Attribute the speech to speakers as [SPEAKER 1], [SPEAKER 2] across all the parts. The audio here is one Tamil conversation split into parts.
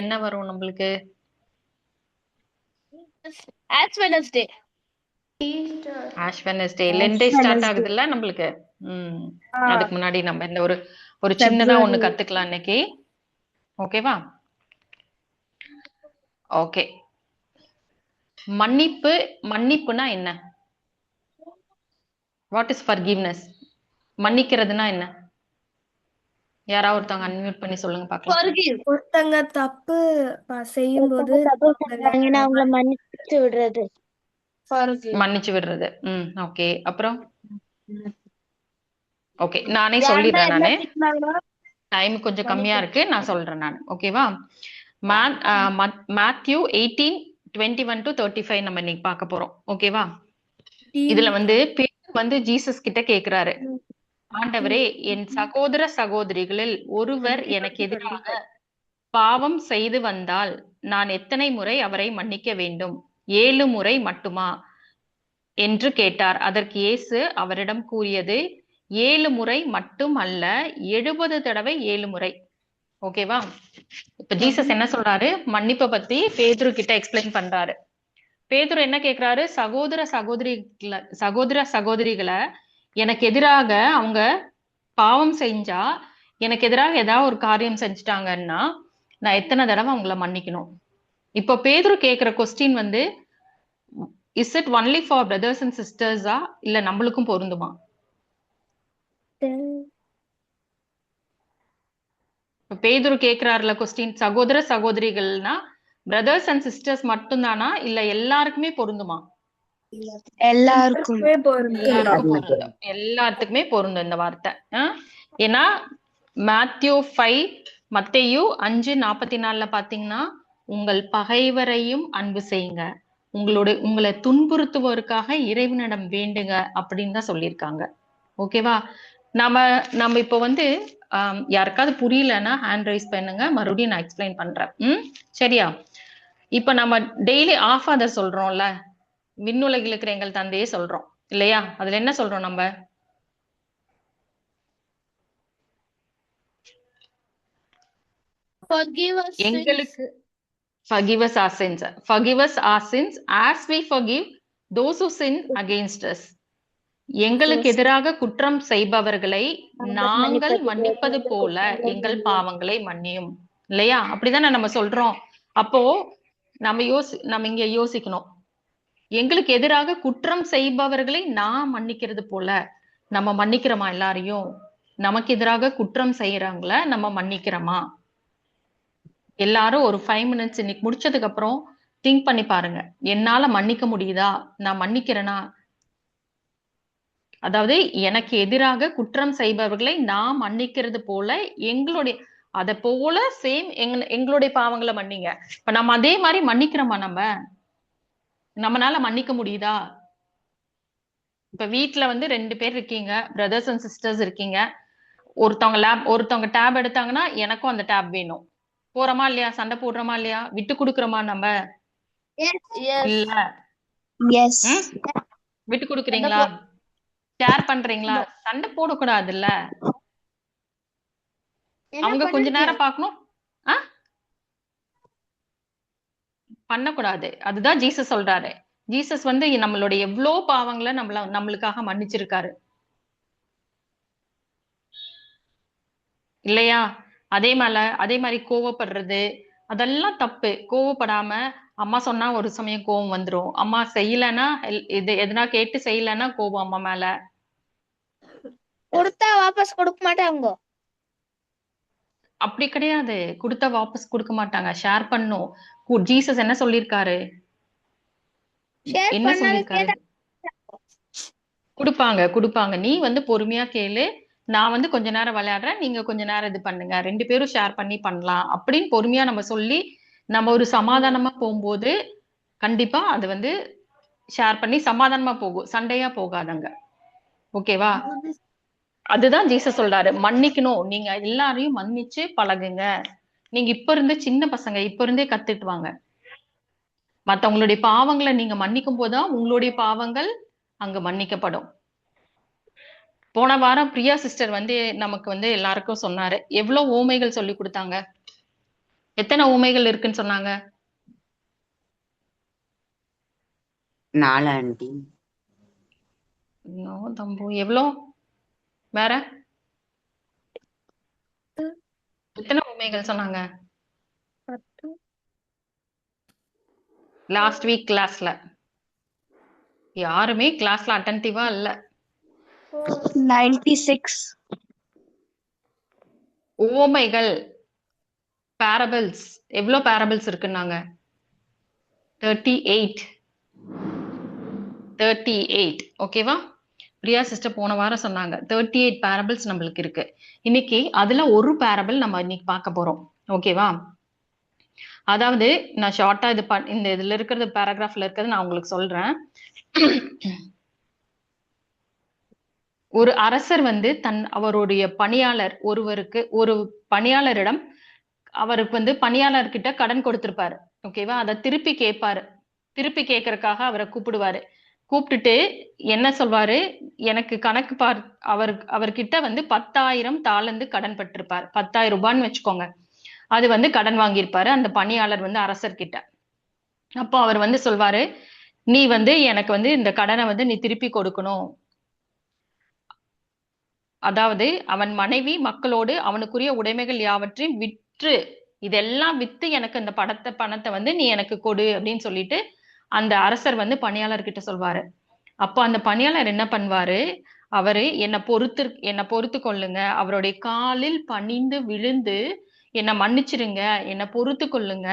[SPEAKER 1] என்ன வரும் நம்மளுக்கு?
[SPEAKER 2] Ash Wednesday.
[SPEAKER 1] Ash Wednesday. லெண்டே ஸ்டார்ட் ஆகுதுல்ல நம்மளுக்கு. அதுக்கு முன்னாடி நம்ம இந்த ஒரு ஒரு சின்னதா ஒண்ணு கத்துக்கலாம் இன்னைக்கு. ஓகேவா? ஓகே. மன்னிப்புனா என்ன? What is forgiveness? மன்னிக்கிறதுனா என்ன? யாராவது ஒருத்தவங்க அன்மியூட் பண்ணி சொல்லுங்க பார்க்கலாம்.
[SPEAKER 2] Forgive.
[SPEAKER 3] ஒருத்தங்க தப்பு செய்யும்போது
[SPEAKER 4] தப்பு பண்ணாங்கன்னா அவங்கள மன்னிச்சு விடுறது.
[SPEAKER 2] Forgive.
[SPEAKER 1] மன்னிச்சு விடுறது. ஓகே. அப்புறம் ஓகே, நானே
[SPEAKER 2] யாருன்னா
[SPEAKER 1] சொல்லிடுறேன்.
[SPEAKER 2] என்ன
[SPEAKER 1] நானு
[SPEAKER 2] திட்டினாங்கன்னா
[SPEAKER 1] டைம் கொஞ்சம் கம்மியா இருக்கு, நான் சொல்றேன் நான். ஓகேவா? மேத்யூ 18:21 to 35 நம்ம இன்னைக்கு பார்க்க போறோம். ஓகேவா? இதுல வந்து பேதுரு வந்து ஜீசஸ் கிட்ட கேக்குறாரு, ஆண்டவரே, என் சகோதர சகோதரிகளில் ஒருவர் எனக்கு எதிராக பாவம் செய்து வந்தால் நான் எத்தனை முறை அவரை மன்னிக்க வேண்டும்? 7 முறை மட்டுமா என்று கேட்டார். அதற்கு இயேசு அவரிடம் கூறியது, 7 முறை மட்டும் அல்ல, 70 தடவை 7 முறை. ஓகேவா? இப்ப ஜீசஸ் என்ன சொல்றாரு? மன்னிப்பை பத்தி பேதுரு கிட்ட எக்ஸ்பிளைன் பண்றாரு. பேதுரு என்ன கேக்குறாரு? சகோதர சகோதரிகளை எனக்கு எதிராக அவங்க பாவம் செஞ்சா, எனக்கு எதிராக ஏதாவது ஒரு காரியம் செஞ்சுட்டாங்கன்னா நான் எத்தனை தடவை அவங்கள மன்னிக்கணும்? இப்போ பேதுரு கேக்குற கொஸ்டின் வந்து, is it only for brothers and சிஸ்டர்ஸா, இல்ல நம்மளுக்கும் பொருந்துமா? பேதுரு கேக்குறாருல கொஸ்டின், சகோதர சகோதரிகள்னா பிரதர்ஸ் அண்ட் சிஸ்டர்ஸ் மட்டும்தானா, இல்ல எல்லாருக்குமே பொருந்துமா?
[SPEAKER 4] எல்லாருக்குமே
[SPEAKER 1] பொருந்தும். எல்லாத்துக்குமே பொருந்தும் இந்த வார்த்தை. ஏன்னா மத்தேயு 5:44 பாத்தீங்கன்னா, உங்கள் பகைவரையும் அன்பு செய்யுங்க, உங்களை துன்புறுத்துவோருக்காக இறைவனிடம் வேண்டுங்க அப்படின்னு தான் சொல்லியிருக்காங்க. ஓகேவா? நம்ம இப்போ வந்து யாருக்காவது புரியலன்னா ஹேண்ட் ரைஸ் பண்ணுங்க, மறுபடியும் நான் எக்ஸ்பிளைன் பண்றேன். சரியா? இப்ப நம்ம டெய்லி ஆஃபாதர் சொல்றோம்ல, விண்ணுலகில் இருக்கிற எங்கள் தந்தையே சொல்றோம் இல்லையா? அதுல என்ன சொல்றோம் நம்ம?
[SPEAKER 2] Forgive us sins.
[SPEAKER 1] எங்களுக்கு forgive us our sins. Forgive us our sins as we forgive those who sin against us. எங்களுக்கு எதிராக குற்றம் செய்பவர்களை நாங்கள் மன்னிப்பது போல எங்கள் பாவங்களை மன்னியும். இல்லையா? அப்படிதானே நம்ம சொல்றோம். அப்போ நம்ம இங்க யோசிக்கணும், எங்களுக்கு எதிராக குற்றம் செய்பவர்களை நான் மன்னிக்கிறது போல நம்ம மன்னிக்கிறோமா? எல்லாரையும் நமக்கு எதிராக குற்றம் செய்யறாங்கள நம்ம மன்னிக்கிறோமா? எல்லாரும் ஒரு 5 minutes இன்னைக்கு முடிச்சதுக்கு அப்புறம் திங்க் பண்ணி பாருங்க, என்னால மன்னிக்க முடியுதா? நான் மன்னிக்கிறேனா? அதாவது எனக்கு எதிராக குற்றம் செய்பவர்களை நான் மன்னிக்கிறது போல எங்களுடைய அத போல சேம் எங்களுடைய பாவங்களை மன்னிங்க. இப்ப நம்ம அதே மாதிரி மன்னிக்கிறோமா? நம்மனால மன்னிக்க முடியுதா? இப்ப வீட்டுல வந்து 2 பேர் இருக்கீங்க, பிரதர்ஸ் அண்ட் சிஸ்டர்ஸ் இருக்கீங்க. ஒருத்தவங்க டேப் எடுத்தாங்கன்னா எனக்கும் அந்த டேப் வேணும். போறோமா இல்லையா? சண்டை போடுறோமா இல்லையா? விட்டு கொடுக்குறோமா நம்ம? இல்ல. விட்டு கொடுக்குறீங்களா? ஷேர் பண்றீங்களா? சண்டை போடக்கூடாதுல்ல. அவங்க கொஞ்ச நேரம் பார்க்கணும், பண்ணக்கூடாது. அதுதான் ஜீசஸ் சொல்றாரு. ஜீசஸ் வந்து நம்மளுடைய எவ்வளவு பாவங்களை நம்மளுக்காக மன்னிச்சிருக்காரு இல்லையா? அதே மாதிரி கோவப்படுறது அதெல்லாம் தப்பு. கோவப்படாம, அம்மா சொன்னா ஒரு சமயம் கோவம் வந்துரும், அம்மா செய்யலன்னா எதுனா கேட்டு செய்யலன்னா கோவம் அம்மா மேல.
[SPEAKER 4] கொடுத்தா வாபஸ் கொடுக்க மாட்டாங்க.
[SPEAKER 1] அப்படி கிடையாது, கொடுத்தா வாபஸ் கொடுக்க மாட்டாங்க, ஷேர் பண்ணும். ஜீசஸ் என்ன சொல்லிருக்காரு? என்ன சொல்லிருக்காரு? கொடுப்பாங்க. நீ வந்து பொறுமையா கேளு, நான் வந்து கொஞ்ச நேரம் விளையாடுறேன், நீங்க கொஞ்ச நேரம் இது பண்ணுங்க, 2 பேரும் ஷேர் பண்ணலாம் அப்படின்னு பொறுமையா நம்ம சொல்லி நம்ம ஒரு சமாதானமா போகும்போது கண்டிப்பா அது வந்து ஷேர் பண்ணி சமாதானமா போகும், சண்டையா போகாதங்க. ஓகேவா? அதுதான் ஜீசஸ் சொல்றாரு, மன்னிக்கணும். நீங்க எல்லாரையும் மன்னிச்சு பழகுங்க. நீங்க இப்ப இருந்து சின்ன பசங்க, இப்ப இருந்தே கத்துட்டு வாங்க. மத்தவங்களுடைய பாவங்களை நீங்க மன்னிக்கும் போதுதான் உங்களுடைய பாவங்கள் அங்க மன்னிக்கப்படும். போன வாரம் பிரியா சிஸ்டர் வந்து நமக்கு வந்து எல்லாருக்கும் சொன்னாரு, எவ்வளவு ஓமைகள் சொல்லி கொடுத்தாங்க. எத்தனை ஊமைகள் இருக்குன்னு சொன்னாங்க?
[SPEAKER 5] 4 ஆண்டி.
[SPEAKER 1] நோ தம்பு, எவ்வளோ? வேற எத்தனை ஊமைகள் சொன்னாங்க
[SPEAKER 3] 10.
[SPEAKER 1] லாஸ்ட் வீக் கிளாஸ்ல? யாருமே கிளாஸ்ல அட்டன்டிவா இல்ல.
[SPEAKER 4] 96.
[SPEAKER 1] ஊமைகள், parables, எவ்வளோ parables இருக்குன்னாங்க? 38. 38. ஓகேவா? பிரியா சிஸ்டர் போன வாரம் சொன்னாங்க 38 parables நம்மளுக்கு இருக்கு. இன்னைக்கு அதுல ஒரு parable நம்ம இன்னைக்கு பார்க்க போறோம். ஓகேவா? அதாவது நான் ஷார்ட்டா இந்த இதுல இருக்கிறது பேராகிராஃப்ல இருக்கிறது நான் உங்களுக்கு சொல்றேன். ஒரு அரசர் வந்து அவருடைய பணியாளர் ஒரு பணியாளரிடம் அவருக்கு பணியாளர்கிட்ட கடன் கொடுத்திருப்பாரு. ஓகேவா? அதை திருப்பி கேட்பாரு. திருப்பி கேட்கறதுக்காக அவரை கூப்பிடுவாரு. கூப்பிட்டுட்டு என்ன சொல்வாரு, எனக்கு கணக்கு அவர்கிட்ட 10,000 தாலந்து கடன் பட்டிருப்பாரு. 10,000 ரூபான்னு வச்சுக்கோங்க. அது கடன் வாங்கியிருப்பாரு அந்த பணியாளர் அரசர்கிட்ட. அப்போ அவர் சொல்வாரு, நீ எனக்கு இந்த கடனை நீ திருப்பி கொடுக்கணும். அதாவது அவன் மனைவி மக்களோடு அவனுக்குரிய உடைமைகள் யாவற்றையும் விற்று இதெல்லாம் வித்து எனக்கு இந்த பணத்தை நீ எனக்கு கொடு அப்படின்னு சொல்லிட்டு அந்த அரசர் பணியாளர்கிட்ட சொல்வாரு. அப்போ அந்த பணியாளர் என்ன பண்ணுவாரு, அவரு என்னை பொறுத்து கொள்ளுங்க, அவருடைய காலில் பணிந்து விழுந்து என்னை மன்னிச்சிடுங்க, என்னை பொறுத்து கொள்ளுங்க,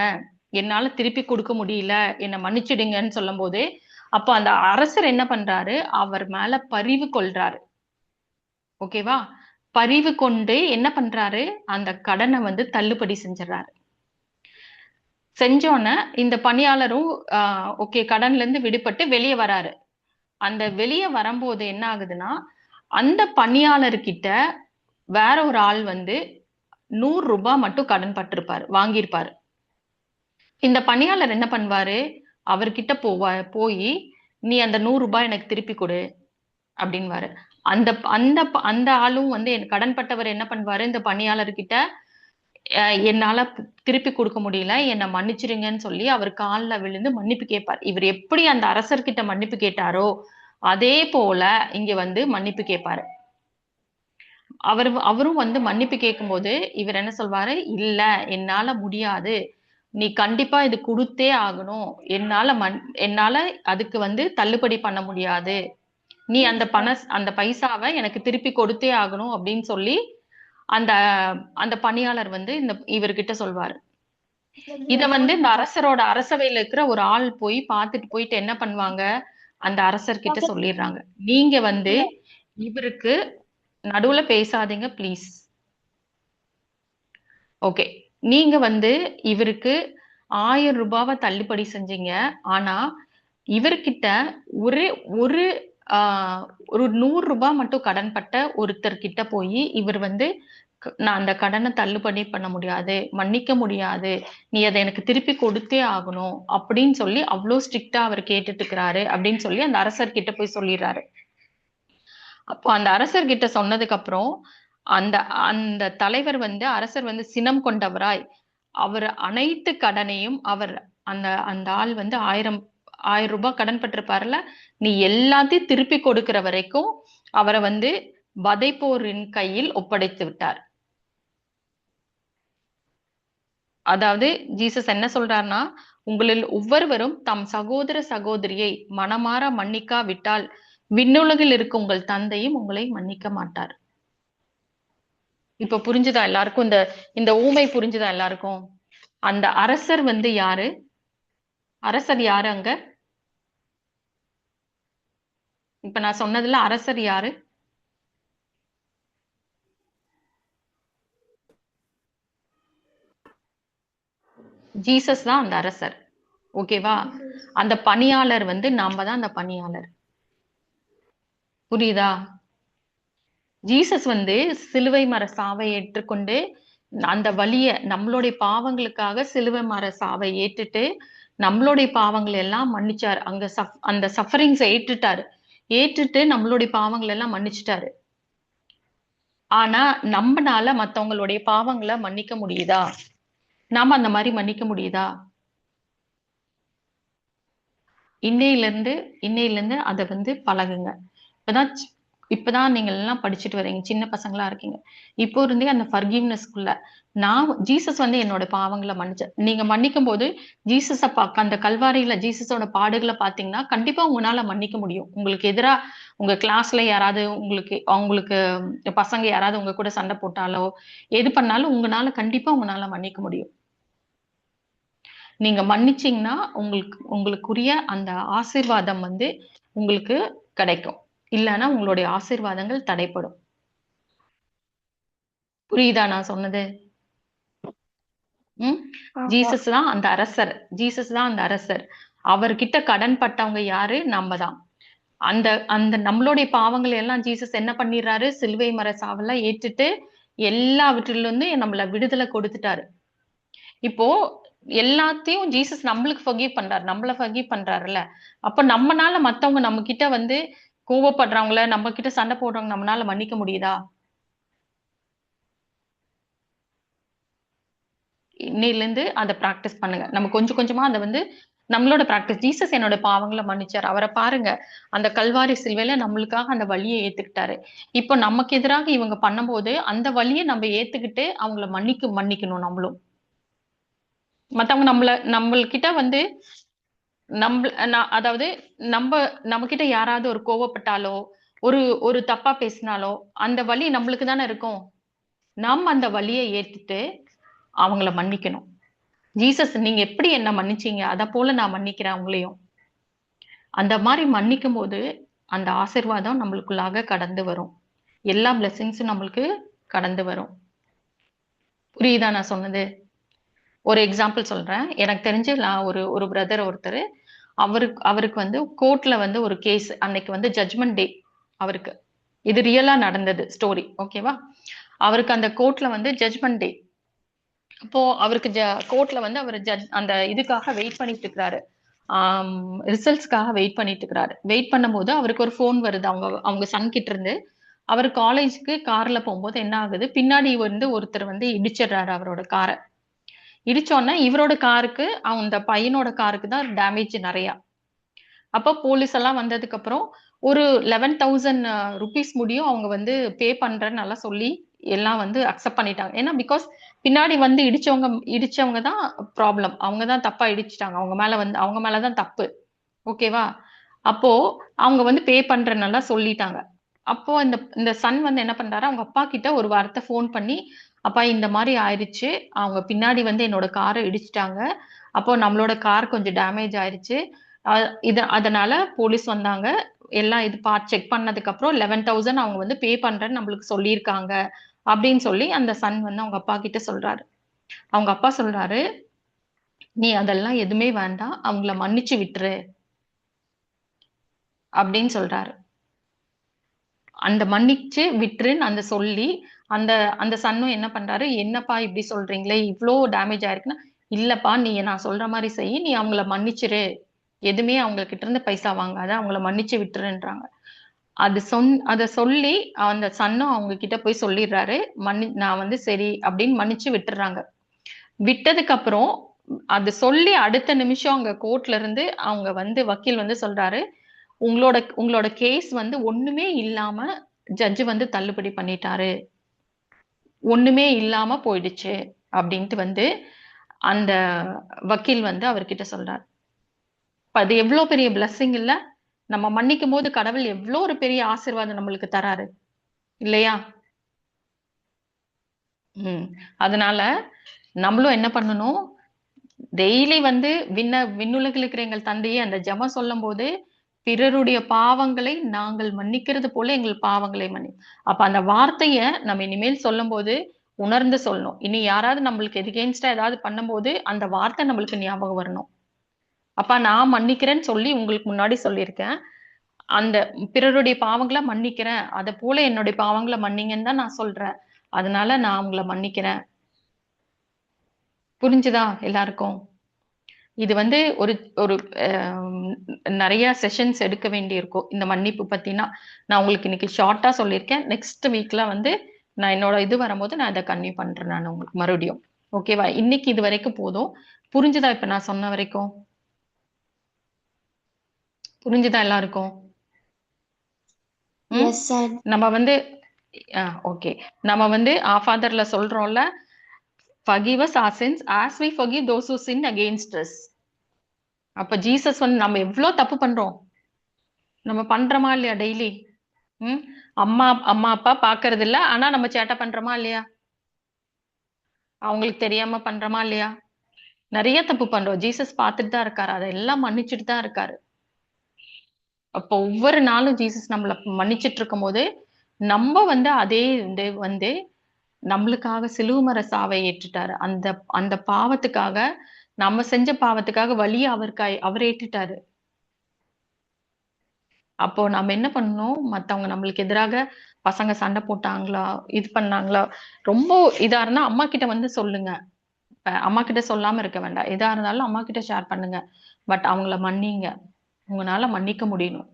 [SPEAKER 1] என்னால திருப்பி கொடுக்க முடியல, என்னை மன்னிச்சிடுங்கன்னு சொல்லும் போது அப்போ அந்த அரசர் என்ன பண்றாரு, அவர் மேல பரிவு கொள்றாரு. ஓகேவா? பரிவு கொண்டு என்ன பண்றாரு, அந்த கடனை தள்ளுபடி செஞ்சிடறாரு. செஞ்சோன்ன இந்த பணியாளரும் ஓகே கடன்ல இருந்து விடுபட்டு வெளியே வராரு. அந்த வெளியே வரும்போது என்ன ஆகுதுன்னா, அந்த பணியாளர்கிட்ட வேற ஒரு ஆள் 100 ரூபாய் மட்டும் கடன் பட்டிருப்பாரு, வாங்கியிருப்பாரு. இந்த பணியாளர் என்ன பண்ணுவாரு, அவர்கிட்ட போய் நீ அந்த 100 ரூபாய் எனக்கு திருப்பி கொடு அப்படின்வாரு. அந்த அந்த அந்த ஆளும் என் கடன்பட்டவர் என்ன பண்ணுவாரு, இந்த பணியாளர்கிட்ட என்னால திருப்பி கொடுக்க முடியல, என்னை மன்னிச்சிருங்கன்னு சொல்லி அவர் காலில் விழுந்து மன்னிப்பு கேட்பார். இவர் எப்படி அந்த அரசர்கிட்ட மன்னிப்பு கேட்டாரோ அதே போல இங்க மன்னிப்பு கேட்பாரு. அவரும் மன்னிப்பு கேட்கும்போது இவர் என்ன சொல்வாரு, இல்ல என்னால முடியாது, நீ கண்டிப்பா இது கொடுத்தே ஆகணும், என்னால அதுக்கு தள்ளுபடி பண்ண முடியாது, நீ அந்த பைசாவை எனக்கு திருப்பி கொடுத்தே ஆகணும் அப்படின்னு சொல்லி அந்த பணியாளர் இவர்கிட்ட சொல்வாரு. இத இந்த அரசவையில இருக்கிற ஒரு ஆள் போயிட்டு என்ன பண்ணுவாங்க, அந்த அரசர்கிட்ட சொல்லிடுறாங்க, நீங்க இவருக்கு நடுவுல பேசாதீங்க ப்ளீஸ். ஓகே, நீங்க இவருக்கு 1000 ரூபாவை தள்ளுபடி செஞ்சீங்க. ஆனா இவர்கிட்ட ஒரு 100 ரூபாய் மட்டும் கடன்பட்ட ஒருத்தர்கிட்ட போய் இவர் நான் அந்த கடனை தள்ளுபடி பண்ண முடியாது, மன்னிக்க முடியாது, நீ அதை எனக்கு திருப்பி கொடுத்தே ஆகணும் அப்படின்னு சொல்லி அவ்வளோ ஸ்ட்ரிக்டா அவர் கேட்டுட்டு இருக்கிறாரு அப்படின்னு சொல்லி அந்த அரசர்கிட்ட போய் சொல்லிடுறாரு. அப்போ அந்த அரசர்கிட்ட சொன்னதுக்கு அப்புறம் அந்த அந்த தலைவர் அரசர் சினம் கொண்டவராய் அவர் அனைத்து கடனையும் அந்த ஆள் 1000 ரூபாய் கடன் பட்டிருப்பாருல, நீ எல்லாத்தையும் திருப்பி கொடுக்கிற வரைக்கும் அவரை வதைப்போரின் கையில் ஒப்படைத்து விட்டார். அதாவது ஜீசஸ் என்ன சொல்றாருன்னா, உங்களில் ஒவ்வொருவரும் தம் சகோதர சகோதரியை மனமாற மன்னிக்காவிட்டால் விண்ணுலகில் இருக்க உங்கள் தந்தையும் உங்களை மன்னிக்க மாட்டார். இப்ப புரிஞ்சுதா எல்லாருக்கும்? இந்த ஊமை புரிஞ்சுதா எல்லாருக்கும்? அந்த அரசர் யாரு? அரசர் யாரு அங்க? இப்ப நான் சொன்னதுல அரசர் யாரு? ஜீசஸ் தான் அந்த அரசர். ஓகேவா? அந்த பணியாளர் நாம தான் அந்த பணியாளர். புரியுதா? ஜீசஸ் சிலுவை மர சாவை ஏற்றுக்கொண்டு அந்த வலிய நம்மளுடைய பாவங்களுக்காக சிலுவை மர சாவை ஏற்றுட்டு நம்மளுடைய பாவங்களை எல்லாம் மன்னிச்சாரு. அந்த சஃபரிங்ஸை ஏற்றுட்டு நம்மளுடைய பாவங்களை எல்லாம் மன்னிச்சுட்டாரு. ஆனா நம்மனால மத்தவங்களுடைய பாவங்களை மன்னிக்க முடியுதா? நாம அந்த மாதிரி மன்னிக்க முடியுதா? இன்னையில இருந்து அதை வந்து பழகுங்க. இப்பதான் நீங்க எல்லாம் படிச்சுட்டு வரீங்க, சின்ன பசங்களா இருக்கீங்க. இப்போ இருந்தே அந்த ஃபர்கிவ்னஸ்க்குள்ள ஜீசஸ் வந்து என்னோட பாவங்களை நீங்க மன்னிக்கும் போது ஜீசஸ அந்த கல்வாரியில ஜீசஸோட பாடுகளை பாத்தீங்கன்னா கண்டிப்பா உங்களால மன்னிக்க முடியும். உங்களுக்கு எதிரா உங்க கிளாஸ்ல யாராவது அவங்களுக்கு பசங்க யாராவது உங்க கூட சண்டை போட்டாலோ எது பண்ணாலும் உங்களால மன்னிக்க முடியும். நீங்க மன்னிச்சீங்கன்னா உங்களுக்குரிய அந்த ஆசீர்வாதம் வந்து உங்களுக்கு கிடைக்கும். இல்லைன்னா உங்களுடைய ஆசீர்வாதங்கள் தடைப்படும். புரியுதா நான் சொன்னது? ஜீசஸ் தான் அந்த அரசர். அவர்கிட்ட கடன் பட்டவங்க யாரு? நம்ம தான். அந்த அந்த நம்மளுடைய பாவங்களை எல்லாம் ஜீசஸ் என்ன பண்ணிடுறாரு? சிலுவை மர சாவெல்லாம் ஏற்றுட்டு எல்லாவற்றிலிருந்து நம்மள விடுதலை கொடுத்துட்டாரு. இப்போ எல்லாத்தையும் ஜீசஸ் நம்மளுக்கு ஃபர்கிவ் பண்றாரு, நம்மள ஃபர்கிவ் பண்றாருல்ல. அப்ப நம்மனால மத்தவங்க நம்ம கிட்ட வந்து கோவப்படுறவங்கள, நம்ம கிட்ட சண்டை போடுறவங்க நம்மனால மன்னிக்க முடியுதா? இன்னையில இருந்து அதை பிராக்டிஸ் பண்ணுங்க. நம்ம கொஞ்சம் கொஞ்சமா அதை வந்து நம்மளோட பிராக்டிஸ். ஜீசஸ் என்னோட பாவங்களை மன்னிச்சார். அவரை பாருங்க, அந்த கல்வாரி சிலுவையில நம்மளுக்காக அந்த வலியை ஏத்துக்கிட்டாரு. இப்போ நமக்கு எதிராக இவங்க பண்ணும்போது அந்த வலியை நம்ம ஏத்துக்கிட்டு அவங்கள மன்னிக்கணும். நம்மளும் மத்தவங்க நம்மள்கிட்ட வந்து அதாவது நம்ம கிட்ட யாராவது ஒரு கோவப்பட்டாலோ ஒரு தப்பா பேசினாலோ அந்த வலி நம்மளுக்கு தானே இருக்கும். நம்ம அந்த வலியை ஏத்துட்டு அவங்கள மன்னிக்கணும். ஜீசஸ் நீங்க எப்படி என்ன மன்னிச்சீங்க அத போல நான் மன்னிக்கிறேன் அவங்களையும். அந்த மாதிரி மன்னிக்கும் போது அந்த ஆசீர்வாதம் நம்மளுக்குள்ளாக கடந்து வரும். எல்லா பிளெஸிங்ஸும் நம்மளுக்கு கடந்து வரும். புரியுதா நான் சொன்னது? ஒரு எக்ஸாம்பிள் சொல்றேன். எனக்கு தெரிஞ்சு ஒரு பிரதர் ஒருத்தர், அவருக்கு வந்து கோர்ட்ல வந்து ஒரு கேஸ். அன்னைக்கு வந்து ஜட்ஜ்மெண்ட் டே. அவருக்கு இது ரியலா நடந்தது ஸ்டோரி. ஓகேவா? அவருக்கு அந்த கோர்ட்ல வந்து ஜட்ஜ்மெண்ட் டே. அப்போ அவருக்கு கோர்ட்ல வந்து அவர் அந்த இதுக்காக வெயிட் பண்ணிட்டு இருக்கிறாரு. ரிசல்ட்ஸ்க்காக வெயிட் பண்ணிட்டு இருக்கிறாரு. வெயிட் பண்ணும்போது அவருக்கு ஒரு ஃபோன் வருது அவங்க சன் கிட்ட இருந்து. அவர் காலேஜுக்கு கார்ல போகும்போது என்ன ஆகுது, பின்னாடி வந்து ஒருத்தர் வந்து இடிச்சிடுறாரு அவரோட காரை. இடிச்சோன்னா இவரோட காருக்கு, அந்த பையனோட காருக்கு தான் டேமேஜ் நிறையா. அப்போ போலீஸ் எல்லாம் வந்ததுக்கு அப்புறம் ஒரு 11,000 ருபீஸ் முடியும் அவங்க வந்து பே பண்றேன்னு நல்லா சொல்லி எல்லாம் வந்து அக்செப்ட் பண்ணிட்டாங்க. ஏன்னா பிகாஸ் பின்னாடி வந்து இடிச்சவங்க தான் ப்ராப்ளம். அவங்க தான் தப்பா இடிச்சிட்டாங்க. அவங்க மேலதான் தப்பு. ஓகேவா? அப்போ அவங்க வந்து பே பண்றேன்னு சொல்லிட்டாங்க. அப்போ இந்த சன் வந்து என்ன பண்றாரு, அவங்க அப்பா கிட்ட ஒரு வார்த்தை ஃபோன் பண்ணி, அப்பா இந்த மாதிரி ஆயிடுச்சு, அவங்க பின்னாடி வந்து என்னோட காரை இடிச்சிட்டாங்க, அப்போ நம்மளோட கார் கொஞ்சம் டேமேஜ் ஆயிடுச்சு, அதனால போலீஸ் வந்தாங்க, எல்லாம் இது செக் பண்ணதுக்கு அப்புறம் 11,000 அவங்க வந்து பே பண்றேன்னு நம்மளுக்கு சொல்லியிருக்காங்க அப்படின்னு சொல்லி அந்த சன் வந்து அவங்க அப்பா கிட்ட சொல்றாரு. அவங்க அப்பா சொல்றாரு, நீ அதெல்லாம் எதுவுமே வேண்டாம், அவங்கள மன்னிச்சு விட்டுரு அப்படின்னு சொல்றாரு. அந்த மன்னிச்சு விட்டுருன்னு அந்த சொல்லி அந்த சன்னும் என்ன பண்றாரு, என்னப்பா இப்படி சொல்றீங்களே, இவ்வளோ டேமேஜ் ஆயிருக்குன்னா, இல்லப்பா நீ நான் சொல்ற மாதிரி செய், நீ அவங்கள மன்னிச்சிரு, எதுவுமே அவங்க கிட்ட இருந்து பைசா வாங்காத, அவங்கள மன்னிச்சு விட்டுருன்றாங்க. அத சொல்லி அந்த சன்னும் அவங்க கிட்ட போய் சொல்லிடுறாரு, நான் வந்து சரி அப்படின்னு மன்னிச்சு விட்டுறாங்க. விட்டதுக்கு அப்புறம் அது சொல்லி அடுத்த நிமிஷம் அங்க கோர்ட்ல இருந்து அவங்க வந்து வக்கீல் வந்து சொல்றாரு, உங்களோட கேஸ் வந்து ஒண்ணுமே இல்லாம ஜட்ஜ் வந்து தள்ளுபடி பண்ணிட்டாரு, ஒண்ணுமே இல்லாம போயிடுச்சு அப்படின்ட்டு வந்து அந்த வக்கீல் வந்து அவர்கிட்ட சொல்றாரு. அது எவ்வளவு பெரிய பிளஸ்ஸிங் இல்ல? நம்ம மன்னிக்கும் போது கடவுள் எவ்வளோ ஒரு பெரிய ஆசீர்வாதம் நம்மளுக்கு தராரு இல்லையா? அதனால நம்மளும் என்ன பண்ணணும், டெய்லி வந்து விண்ணுலகில் இருக்கிற எங்கள் தந்தையே அந்த ஜெபம் சொல்லும் போது, பிறருடைய பாவங்களை நாங்கள் மன்னிக்கிறது போல எங்கள் பாவங்களை அப்ப அந்த வார்த்தைய நம்ம இனிமேல் சொல்லும் போது உணர்ந்து சொல்லணும். இனி யாராவது நம்மளுக்கு எகெயின்ஸ்டா ஏதாவது பண்ணும்போது அந்த வார்த்தை நம்மளுக்கு ஞாபகம் வரணும். அப்ப நான் மன்னிக்கிறேன்னு சொல்லி உங்களுக்கு முன்னாடி சொல்லியிருக்கேன். அந்த பிறருடைய பாவங்களை மன்னிக்கிறேன், அதை போல என்னுடைய பாவங்களை மன்னிங்கன்னு தான் நான் சொல்றேன். அதனால நான் உங்களை மன்னிக்கிறேன். புரிஞ்சுதா எல்லாருக்கும்? இது வந்து ஒரு நிறைய செஷன்ஸ் எடுக்க வேண்டி இருக்கும் இந்த மன்னிப்பு பத்தினா. நான் உங்களுக்கு இன்னைக்கு ஷார்ட்டா சொல்லியிருக்கேன். நெக்ஸ்ட் வீக்ல வந்து நான் என்னோட இது வரும்போது நான் அதை கன்டினியூ பண்றேன் நான் உங்களுக்கு மறுபடியும். ஓகேவா? இன்னைக்கு இது வரைக்கும் போதும். புரிஞ்சுதா இப்ப நான் சொன்ன வரைக்கும்? புரிஞ்சுதா எல்லாருக்கும்? ம்?
[SPEAKER 4] Yes sir.
[SPEAKER 1] நம்ம வந்து ஓகே. நம்ம வந்து ஃபாதர்ல சொல்றோம்ல, forgive us our sins as we forgive those who sin against us. அப்ப ஜீசஸ் வந்து நம்ம எவ்வளவு தப்பு பண்றோம்? நம்ம பண்றோமா இல்லையா டெய்லி? அம்மா அம்மா அப்பா பாக்குறது இல்ல, ஆனா நம்ம சேட்டை பண்றோமா இல்லையா? அவங்களுக்கு தெரியாம பண்றோமா இல்லையா? நிறைய தப்பு பண்றோம். ஜீசஸ் பார்த்துட்டு தான் இருக்காரு. அதெல்லாம் மன்னிச்சுட்டு தான் இருக்காரு. அப்போ ஒவ்வொரு நாளும் ஜீசஸ் நம்மள மன்னிச்சிட்டு இருக்கும்போது, நம்ம வந்து அதே வந்து நம்மளுக்காக சிலுவை மர சாவை ஏற்றுட்டாரு. அந்த அந்த பாவத்துக்காக, நம்ம செஞ்ச பாவத்துக்காக வலிய அவர் ஏற்றுட்டாரு. அப்போ நம்ம என்ன பண்ணணும்? மத்தவங்க நம்மளுக்கு எதிராக பசங்க சண்டை போட்டாங்களா, இது பண்ணாங்களா, ரொம்ப இதா இருந்தா அம்மா கிட்ட வந்து சொல்லுங்க. அம்மா கிட்ட சொல்லாம இருக்க வேண்டாம். எதா இருந்தாலும் அம்மா கிட்ட ஷேர் பண்ணுங்க. பட் அவங்கள மன்னிங்க. உங்களால மன்னிக்க முடியணும்.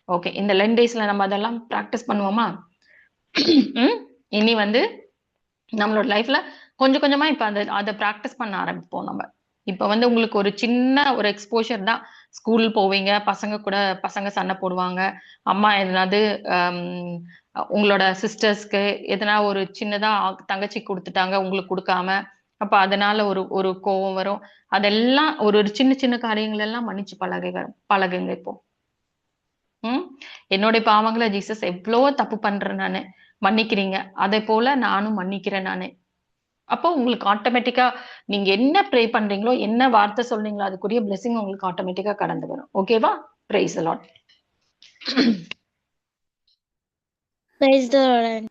[SPEAKER 1] ஓகே. இந்த 11 டேஸ்ல நம்ம அதெல்லாம் பிராக்டிஸ் பண்ணுவோமா? இனி வந்து நம்மளோட லைஃப்ல கொஞ்சம் கொஞ்சமா இப்ப அதை பிராக்டிஸ் பண்ண ஆரம்பிப்போம் நம்ம. இப்ப வந்து உங்களுக்கு ஒரு சின்ன ஒரு எக்ஸ்போஷர் தான். ஸ்கூல் போவீங்க, பசங்க கூட பசங்க சண்டை போடுவாங்க. அம்மா எதனாவது உங்களோட சிஸ்டர்ஸ்க்கு எதனா ஒரு சின்னதா தங்கச்சி கொடுத்துட்டாங்க, உங்களுக்கு கொடுக்காம. அப்ப அதனால ஒரு ஒரு கோவம் வரும். அதெல்லாம் ஒரு ஒரு சின்ன சின்ன காரியங்கள் எல்லாம் மன்னிச்சு பழகுங்க இப்போ. என்னுடைய பாவங்களை ஜீசஸ் எவ்வளவோ தப்பு பண்றேன் நானு, மன்னிக்கிறீங்க. அதே போல நானும் மன்னிக்கிறேன் நானு. அப்போ உங்களுக்கு ஆட்டோமேட்டிக்கா நீங்க என்ன ப்ரே பண்றீங்களோ, என்ன வார்த்தை சொல்றீங்களோ அதுக்குரிய பிளெஸிங் உங்களுக்கு ஆட்டோமேட்டிக்கா கடந்து வரும். ஓகேவா? Praise the Lord.
[SPEAKER 4] Praise the Lord.